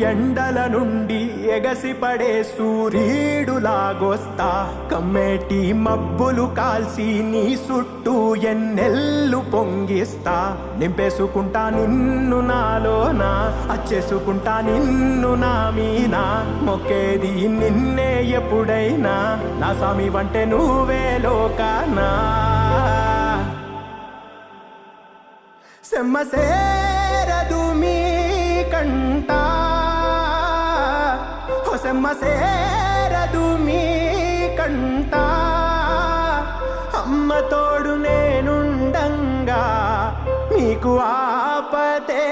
ఎండల నుండి ఎగసిపడే సూర్యుడులాగొస్తా కమ్మేటి మబ్బులు కాల్సి నీ చుట్టూ ఎన్నెల్లు పొంగిస్తా నింపేసుకుంటా నిన్ను నాలోనా అచ్చేసుకుంటా నిన్ను నా మీనా మొక్కేది నిన్నే ఎప్పుడైనా నా స్వామి వంటే నువ్వే లోకానా సెమ్మసేరదు మీ కంట సెమ్మసేరదు మీ కంట అమ్మ తోడు నేనుండంగా మీకు ఆపతే